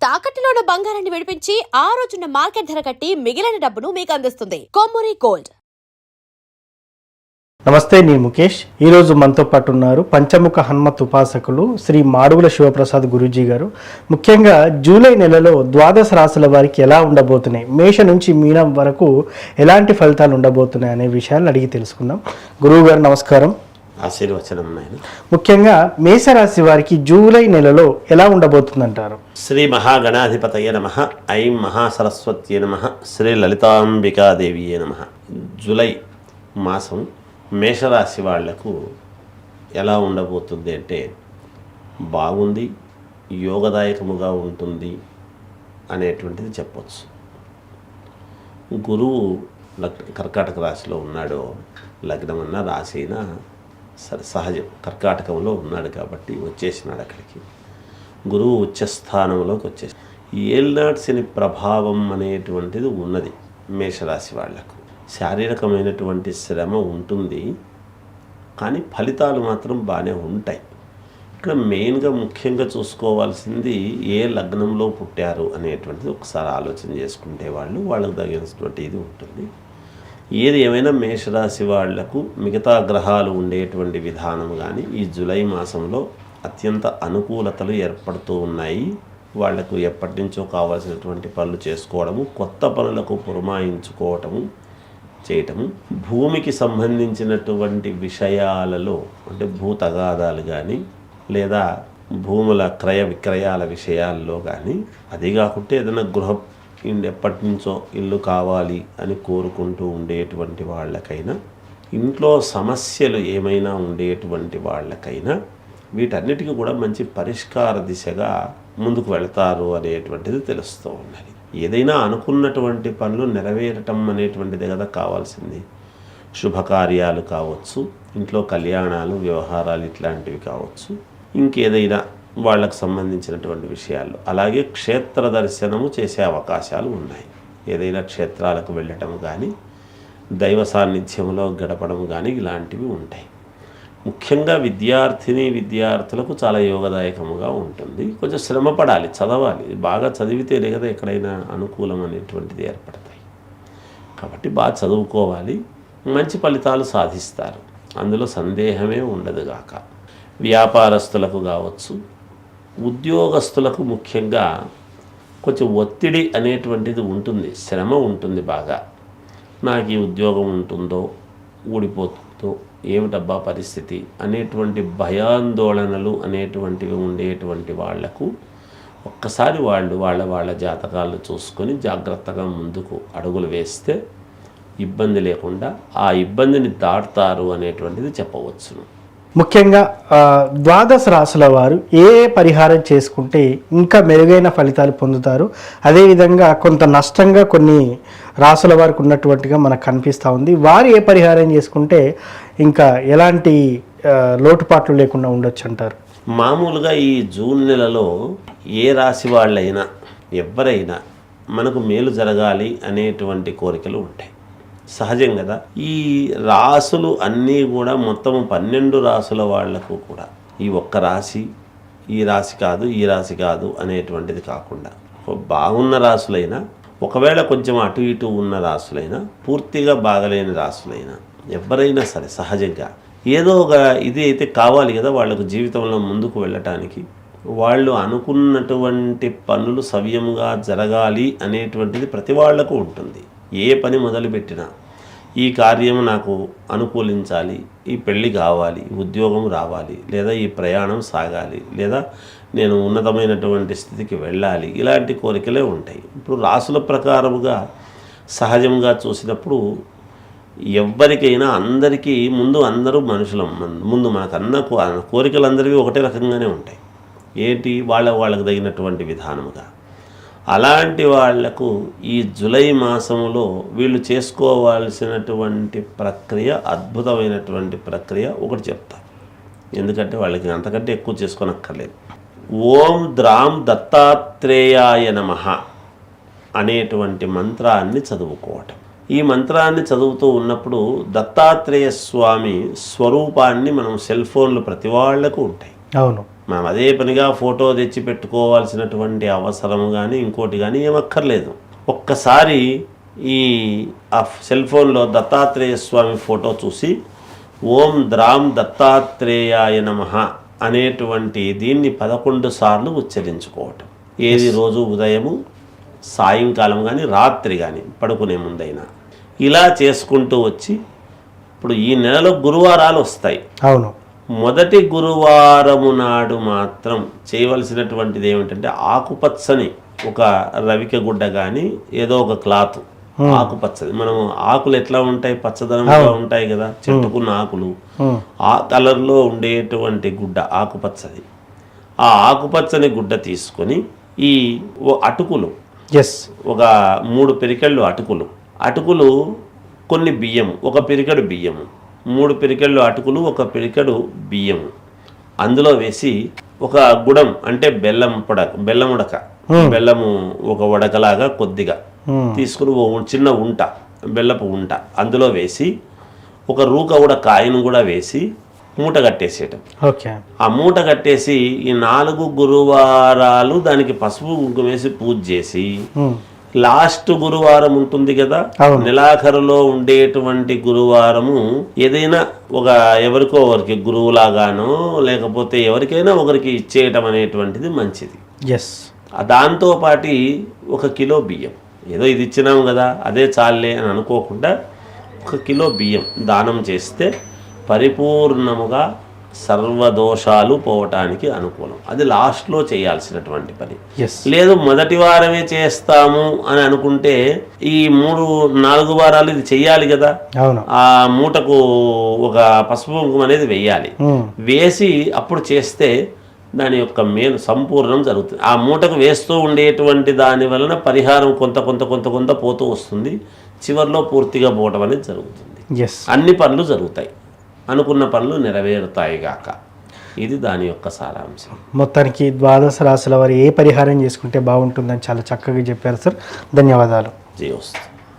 తాకట్టులో ఉన్న బంగారాన్ని విడిపించి ఆ రోజున్న మార్కెట్ ధర కట్టి మిగిలిన డబ్బును మీకు అందిస్తుంది కొమ్మూరి గోల్డ్. నమస్తే, నేను ముఖేష్. ఈరోజు మనతో పాటు ఉన్నారు పంచముఖ హనుమత్ ఉపాసకులు శ్రీ మాడుగుల శివప్రసాద్ గురూజీ గారు. ముఖ్యంగా జూలై నెలలో ద్వాదశ రాశుల వారికి ఎలా ఉండబోతున్నాయి, మేష నుంచి మీనం వరకు ఎలాంటి ఫలితాలు ఉండబోతున్నాయి అనే విషయాలు అడిగి తెలుసుకుందాం. గురువు గారు నమస్కారం. ఆశీర్వచనం. ముఖ్యంగా మేషరాశి వారికి జూలై నెలలో ఎలా ఉండబోతుందంటారు? శ్రీ మహాగణాధిపతయ నమః. ఐం మహాసరస్వత్యే నమః. శ్రీ లలితాంబికాదేవియే నమః. జూలై మాసం మేషరాశి వాళ్లకు ఎలా ఉండబోతుంది అంటే బాగుంది, యోగదాయకముగా ఉంటుంది అనేటువంటిది చెప్పవచ్చు. గురువు కర్కాటక రాశిలో ఉన్నాడో, లగ్నం అన్న రాశి అయినా సరే సహజం, కర్కాటకంలో ఉన్నాడు కాబట్టి వచ్చేసినాడు అక్కడికి. గురువు ఉచ్చస్థానంలోకి వచ్చేసి ఏళ్ళనాటి శని ప్రభావం అనేటువంటిది ఉన్నది మేషరాశి వాళ్లకు. శారీరకమైనటువంటి శ్రమ ఉంటుంది, కానీ ఫలితాలు మాత్రం బాగానే ఉంటాయి. ఇక్కడ మెయిన్గా ముఖ్యంగా చూసుకోవాల్సింది ఏ లగ్నంలో పుట్టారు అనేటువంటిది ఒకసారి ఆలోచన చేసుకుంటే వాళ్ళకు తగినటువంటి ఇది ఉంటుంది. ఏది ఏమైనా మేషరాశి వాళ్లకు మిగతా గ్రహాలు ఉండేటువంటి విధానం కానీ ఈ జూలై మాసంలో అత్యంత అనుకూలతలు ఏర్పడుతూ ఉన్నాయి. వాళ్లకు ఎప్పటి నుంచో కావాల్సినటువంటి పనులు చేసుకోవడము, కొత్త పనులకు పురమాయించుకోవటము చేయటము, భూమికి సంబంధించినటువంటి విషయాలలో అంటే భూ తగాదాలు కానీ లేదా భూముల క్రయ విక్రయాల విషయాల్లో కానీ, అది కాకుంటే ఏదైనా ఎప్పటి నుంచో ఇల్లు కావాలి అని కోరుకుంటూ ఉండేటువంటి వాళ్ళకైనా, ఇంట్లో సమస్యలు ఏమైనా ఉండేటువంటి వాళ్ళకైనా వీటన్నిటికీ కూడా మంచి పరిష్కార దిశగా ముందుకు వెళతారు అనేటువంటిది తెలుస్తూ ఉన్నది. ఏదైనా అనుకున్నటువంటి పనులు నెరవేరటం అనేటువంటిదే కదా కావాల్సింది. శుభకార్యాలు కావచ్చు, ఇంట్లో కళ్యాణాలు, వ్యవహారాలు ఇట్లాంటివి కావచ్చు, ఇంకేదైనా వాళ్ళకు సంబంధించినటువంటి విషయాలు. అలాగే క్షేత్ర దర్శనము చేసే అవకాశాలు ఉన్నాయి. ఏదైనా క్షేత్రాలకు వెళ్ళటం కానీ, దైవ సాన్నిధ్యంలో గడపడం కానీ ఇలాంటివి ఉంటాయి. ముఖ్యంగా విద్యార్థులకు చాలా యోగదాయకముగా ఉంటుంది. కొంచెం శ్రమ పడాలి, చదవాలి. బాగా చదివితేనే కదా ఎక్కడైనా అనుకూలం అనేటువంటిది ఏర్పడతాయి. కాబట్టి బాగా చదువుకోవాలి, మంచి ఫలితాలు సాధిస్తారు, అందులో సందేహమే ఉండదుగాక. వ్యాపారస్తులకు కావచ్చు, ఉద్యోగస్తులకు ముఖ్యంగా కొంచెం ఒత్తిడి అనేటువంటిది ఉంటుంది, శ్రమ ఉంటుంది బాగా. నాకు ఈ ఉద్యోగం ఉంటుందో ఊడిపోతుందో, ఏమిటబ్బా పరిస్థితి అనేటువంటి భయాందోళనలు అనేటువంటివి ఉండేటువంటి వాళ్లకు ఒక్కసారి వాళ్ళ జాతకాలు చూసుకొని జాగ్రత్తగా ముందుకు అడుగులు వేస్తే ఇబ్బంది లేకుండా ఆ ఇబ్బందిని దాటుతారు అనేటువంటిది చెప్పవచ్చును. ముఖ్యంగా ద్వాదశ రాశుల వారు ఏ పరిహారం చేసుకుంటే ఇంకా మెరుగైన ఫలితాలు పొందుతారు? అదేవిధంగా కొంత నష్టంగా కొన్ని రాశుల వారికి ఉన్నటువంటిగా మనకు కనిపిస్తూ ఉంది. వారు ఏ పరిహారం చేసుకుంటే ఇంకా ఎలాంటి లోటుపాట్లు లేకుండా ఉండొచ్చు అంటారు? మామూలుగా ఈ జూన్ నెలలో ఏ రాశి వాళ్ళైనా ఎవరైనా మనకు మేలు జరగాలి అనేటువంటి కోరికలు ఉంటాయి, సహజం కదా. ఈ రాసులు అన్నీ కూడా మొత్తం 12 రాసుల వాళ్లకు కూడా ఈ ఒక్క రాశి, ఈ రాశి కాదు అనేటువంటిది కాకుండా బాగున్న రాసులైనా, ఒకవేళ కొంచెం అటు ఇటు ఉన్న రాసులైనా, పూర్తిగా బాగలేని రాసులైనా, ఎవరైనా సరే సహజంగా ఏదో ఒక ఇది అయితే కావాలి కదా వాళ్ళకు జీవితంలో ముందుకు వెళ్ళటానికి. వాళ్ళు అనుకున్నటువంటి పనులు సవ్యంగా జరగాలి అనేటువంటిది ప్రతి వాళ్లకు ఉంటుంది. ఏ పని మొదలుపెట్టినా ఈ కార్యం నాకు అనుకూలించాలి, ఈ పెళ్ళి కావాలి, ఉద్యోగం రావాలి, లేదా ఈ ప్రయాణం సాగాలి, లేదా నేను ఉన్నతమైనటువంటి స్థితికి వెళ్ళాలి, ఇలాంటి కోరికలే ఉంటాయి. ఇప్పుడు రాసుల ప్రకారముగా సహజంగా చూసినప్పుడు ఎవరికైనా అందరికీ అందరూ మనుషులం. ముందు మనకు కోరికలు అందరివి ఒకటే రకంగానే ఉంటాయి. ఏంటి వాళ్ళకు తగినటువంటి విధానముగా. అలాంటి వాళ్లకు ఈ జూలై మాసంలో వీళ్ళు చేసుకోవాల్సినటువంటి ప్రక్రియ, అద్భుతమైనటువంటి ప్రక్రియ ఒకటి చెప్తారు. ఎందుకంటే వాళ్ళకి అంతకంటే ఎక్కువ చేసుకోనక్కర్లేదు. ఓం ద్రాం దత్తాత్రేయాయ నమః అనేటువంటి మంత్రాన్ని చదువుకోవటం. ఈ మంత్రాన్ని చదువుతూ ఉన్నప్పుడు దత్తాత్రేయ స్వామి స్వరూపాన్ని మనం సెల్ ఫోన్లు ప్రతి వాళ్లకు ఉంటాయి. అవును. మనం అదే పనిగా ఫోటో తెచ్చి పెట్టుకోవాల్సినటువంటి అవసరం కానీ ఇంకోటి కానీ ఏమక్కర్లేదు. ఒక్కసారి ఈ ఆ సెల్ ఫోన్లో దత్తాత్రేయ స్వామి ఫోటో చూసి ఓం ద్రాం దత్తాత్రేయాయ నమః అనేటువంటి దీన్ని 11 సార్లు ఉచ్చరించుకోవటం. ఏది రోజు ఉదయము, సాయంకాలం కానీ రాత్రి కానీ పడుకునే ముందైనా ఇలా చేసుకుంటూ వచ్చి ఇప్పుడు ఈ నెలలో గురువారాలు వస్తాయి. అవును. మొదటి గురువారము నాడు మాత్రం చేయవలసినటువంటిది ఏమిటంటే ఆకుపచ్చని ఒక రవిక గుడ్డ కానీ ఏదో ఒక క్లాత్ ఆకుపచ్చది, మనం ఆకులు ఎట్లా ఉంటాయి, పచ్చదనంగా ఉంటాయి కదా, చెట్టుకున్న ఆకులు, ఆ కలర్లో ఉండేటువంటి గుడ్డ ఆకుపచ్చది. ఆ ఆకుపచ్చని గుడ్డ తీసుకొని ఈ అటుకులు, ఒక 3 పిరికెళ్ళు అటుకులు కొన్ని బియ్యము, ఒక పిరికెడు బియ్యము, 3 పిరికెళ్ళు అటుకులు, ఒక పిరికెడు బియ్యము అందులో వేసి ఒక గుడం అంటే బెల్లం ఉడక, బెల్లము ఒక ఉడకలాగా కొద్దిగా తీసుకుని చిన్న ఉంట, బెల్లపు ఉంట అందులో వేసి ఒక రూక కూడా కాయను కూడా వేసి మూట కట్టేసేయటం. ఆ మూట కట్టేసి ఈ 4 గురువారాలు దానికి పసుపు కుంకుమ వేసి పూజ చేసి లాస్ట్ గురువారం ఉంటుంది కదా, నెలాఖరులో ఉండేటువంటి గురువారము ఏదైనా ఒక ఎవరికో ఒకరికి గురువులాగానో లేకపోతే ఎవరికైనా ఒకరికి ఇచ్చేయటం అనేటువంటిది మంచిది. దాంతో పాటు 1 కిలో బియ్యం, ఏదో ఇది ఇచ్చినాము కదా అదే చాలే అని అనుకోకుండా 1 కిలో బియ్యం దానం చేస్తే పరిపూర్ణముగా సర్వదోషాలు పోవటానికి అనుకూలం. అది లాస్ట్లో చేయాల్సినటువంటి పని. లేదు మొదటి వారమే చేస్తాము అని అనుకుంటే ఈ 3-4 వారాలు ఇది చెయ్యాలి కదా, ఆ మూటకు ఒక పసుపు కుంకుమ అనేది వెయ్యాలి. వేసి అప్పుడు చేస్తే దాని యొక్క మేలు సంపూర్ణం జరుగుతుంది. ఆ మూటకు వేస్తూ ఉండేటువంటి దాని వలన పరిహారం కొంత పోతూ వస్తుంది. చివరిలో పూర్తిగా పోవటం అనేది జరుగుతుంది. అన్ని పనులు జరుగుతాయి, అనుకున్న పనులు నెరవేరుతాయి గాక. ఇది దాని యొక్క సారాంశం. మొత్తానికి ద్వాదశ రాశుల వారు ఏ పరిహారం చేసుకుంటే బాగుంటుందని చాలా చక్కగా చెప్పారు సార్. ధన్యవాదాలు. జయోస్తు.